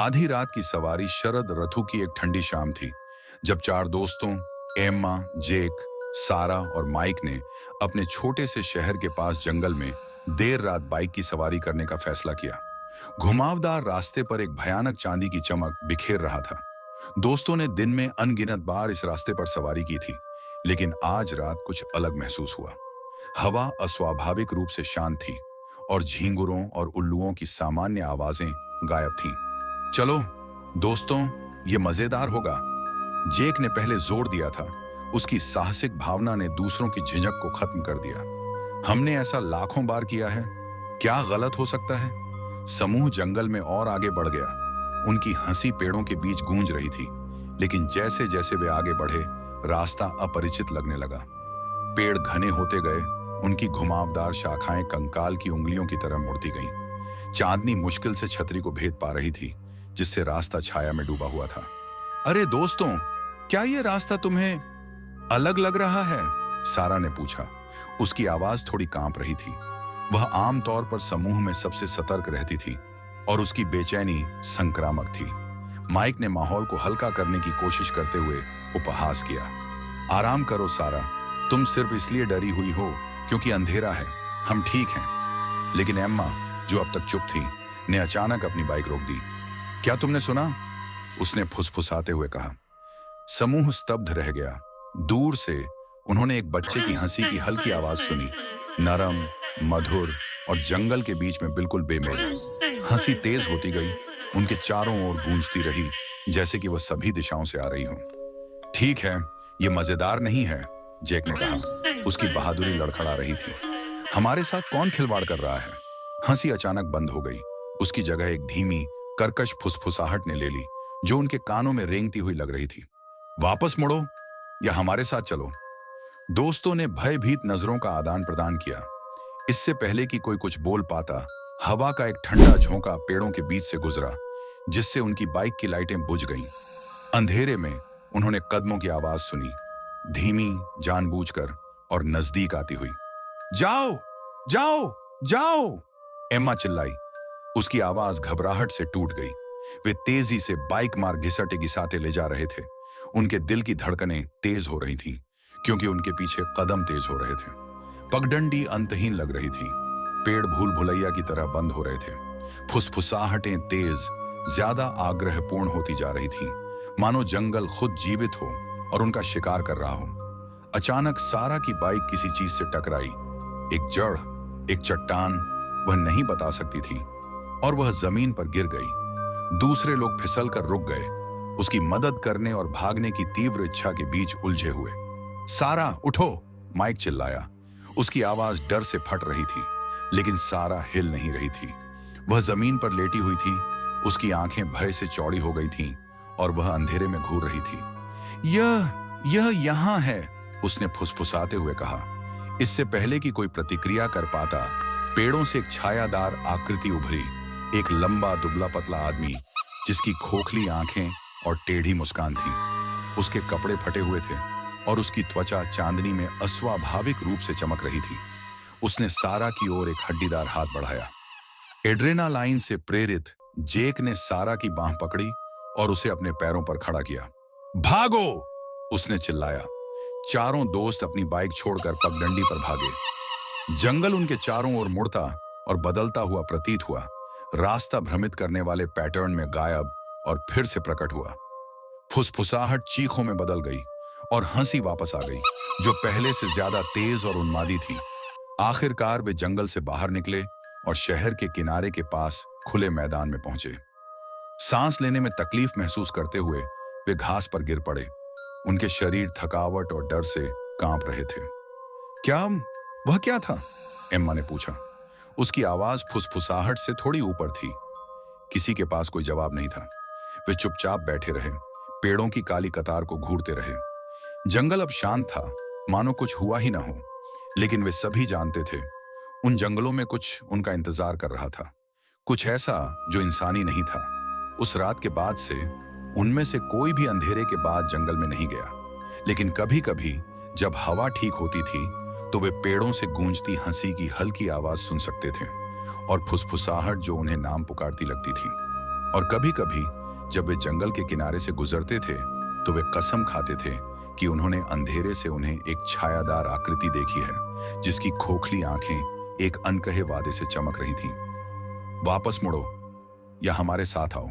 आधी रात की सवारी शरद ऋतु की एक ठंडी शाम थी, जब चार दोस्तों एम्मा, जेक, सारा और माइक ने अपने छोटे से शहर के पास जंगल में देर रात बाइक की सवारी करने का फैसला किया। घुमावदार रास्ते पर एक भयानक चांदी की चमक बिखेर रहा था। दोस्तों ने दिन में अनगिनत बार इस रास्ते पर सवारी की थी, लेकिन आज रात कुछ अलग महसूस हुआ। हवा अस्वाभाविक रूप से शांत थी और झींगुरों और उल्लुओं की सामान्य आवाजें गायब थीं। चलो दोस्तों, ये मजेदार होगा, जेक ने पहले जोर दिया था। उसकी साहसिक भावना ने दूसरों की झिझक को खत्म कर दिया। हमने ऐसा लाखों बार किया है, क्या गलत हो सकता है? समूह जंगल में और आगे बढ़ गया। उनकी हंसी पेड़ों के बीच गूंज रही थी, लेकिन जैसे जैसे वे आगे बढ़े, रास्ता अपरिचित लगने लगा। पेड़ घने होते गए, उनकी घुमावदार शाखाएं कंकाल की उंगलियों की तरह मुड़ती गईं। चांदनी मुश्किल से छतरी को भेद पा रही थी, जिससे रास्ता छाया में डूबा हुआ था। अरे दोस्तों, क्या ये रास्ता तुम्हें अलग लग रहा है? सारा ने पूछा। उसकी आवाज थोड़ी कांप रही थी। वह आमतौर पर समूह में सबसे सतर्क रहती थी और उसकी बेचैनी संक्रामक थी। माइक ने माहौल को हल्का करने की कोशिश करते हुए उपहास किया। आराम करो सारा, तुम सिर्फ इसलिए डरी हुई हो क्योंकि अंधेरा है, हम ठीक हैं। लेकिन एम्मा, जो अब तक चुप थी, ने अचानक अपनी बाइक रोक दी। क्या तुमने सुना? उसने फुसफुसाते हुए कहा। समूह स्तब्ध रह गया। दूर से उन्होंने एक बच्चे की हंसी की हल्की आवाज सुनी, नरम, मधुर और जंगल के बीच में बिल्कुल बेमेल। हंसी तेज होती गई, उनके चारों ओर गूंजती रही, जैसे कि वह सभी दिशाओं से आ रही हो। ठीक है, ये मजेदार नहीं है, जेक ने कहा। उसकी बहादुरी लड़खड़ा रही थी। हमारे साथ कौन खिलवाड़ कर रहा है? हंसी अचानक बंद हो गई। उसकी जगह एक धीमी कर्कश फुसफुसाहट ने ले ली, जो उनके कानों में रेंगती हुई लग रही थी। वापस मुड़ो या हमारे साथ चलो। दोस्तों ने भयभीत नजरों का आदान प्रदान किया। इससे पहले कि कोई कुछ बोल पाता, हवा का एक ठंडा झोंका पेड़ों के बीच से गुजरा, जिससे उनकी बाइक की लाइटें बुझ गईं। अंधेरे में उन्होंने कदमों की आवाज सुनी, धीमी, जानबूझकर और नजदीक आती हुई। जाओ जाओ जाओ, एम्मा चिल्लाई। उसकी आवाज घबराहट से टूट गई। वे तेजी से बाइक मार घिसाते घिसाते ले जा रहे थे। उनके दिल की धड़कनें तेज हो रही थीं, क्योंकि उनके पीछे कदम तेज हो रहे थे। पगडंडी अंतहीन लग रही थी। पेड़ भूल भुलैया की तरह बंद हो रहे थे। फुसफुसाहटें तेज, ज्यादा आग्रहपूर्ण होती जा रही थीं, मानो जंगल खुद जीवित हो और उनका शिकार कर रहा हो। अचानक सारा की बाइक किसी चीज से टकराई। एक जड़, एक चट्टान, वह नहीं बता सकती थी, और वह जमीन पर गिर गई। दूसरे लोग फिसलकर रुक गए, उसकी मदद करने और भागने की तीव्र इच्छा के बीच उलझे हुए। सारा उठो, माइक चिल्लाया। उसकी आवाज डर से फट रही थी, लेकिन सारा हिल नहीं रही थी। वह जमीन पर लेटी हुई थी, उसकी आंखें भय से चौड़ी हो गई थीं और वह अंधेरे में घूर रही थी। यह यहाँ है, उसने फुसफुसाते हुए कहा। इससे पहले कि कोई प्रतिक्रिया कर पाता, पेड़ों से एक छायादार आकृति उभरी। एक लंबा दुबला पतला आदमी, जिसकी खोखली आंखें और टेढ़ी मुस्कान थी। उसके कपड़े फटे हुए थे और उसकी त्वचा चांदनी में अस्वाभाविक रूप से चमक रही थी। उसने सारा की ओर एक हड्डीदार हाथ बढ़ाया। एड्रेनालाइन से प्रेरित जेक ने सारा की बांह पकड़ी और उसे अपने पैरों पर खड़ा किया। भागो, उसने चिल्लाया। चारों दोस्त अपनी बाइक छोड़कर पगडंडी पर भागे। जंगल उनके चारों ओर मुड़ता और बदलता हुआ प्रतीत हुआ। रास्ता भ्रमित करने वाले पैटर्न में गायब और फिर से प्रकट हुआ। फुसफुसाहट चीखों में बदल गई और हंसी वापस आ गई, जो पहले से ज्यादा तेज और उन्मादी थी। आखिरकार वे जंगल से बाहर निकले और शहर के किनारे के पास खुले मैदान में पहुंचे। सांस लेने में तकलीफ महसूस करते हुए वे घास पर गिर पड़े। उनके शरीर थकावट और डर से कांप रहे थे। वह क्या था? एम्मा ने पूछा। उसकी आवाज फुसफुसाहट से थोड़ी ऊपर थी। किसी के पास कोई जवाब नहीं था। वे चुपचाप बैठे रहे, पेड़ों की काली कतार को घूरते रहे। जंगल अब शांत था, मानो कुछ हुआ ही ना हो। लेकिन वे सभी जानते थे, उन जंगलों में कुछ उनका इंतजार कर रहा था, कुछ ऐसा जो इंसानी नहीं था। उस रात के बाद से उनमें से कोई भी अंधेरे के बाद जंगल में नहीं गया। लेकिन कभी कभी जब हवा ठीक होती थी, तो वे पेड़ों से गूंजती हंसी की हल्की आवाज सुन सकते थे और फुसफुसाहट जो उन्हें नाम पुकारती लगती थी। और कभी कभी जब वे जंगल के किनारे से गुजरते थे तो वे कसम खाते थे कि उन्होंने अंधेरे से उन्हें एक छायादार आकृति देखी है जिसकी खोखली आंखें एक अनकहे वादे से चमक रही थीं। वापस मुड़ो या हमारे साथ आओ।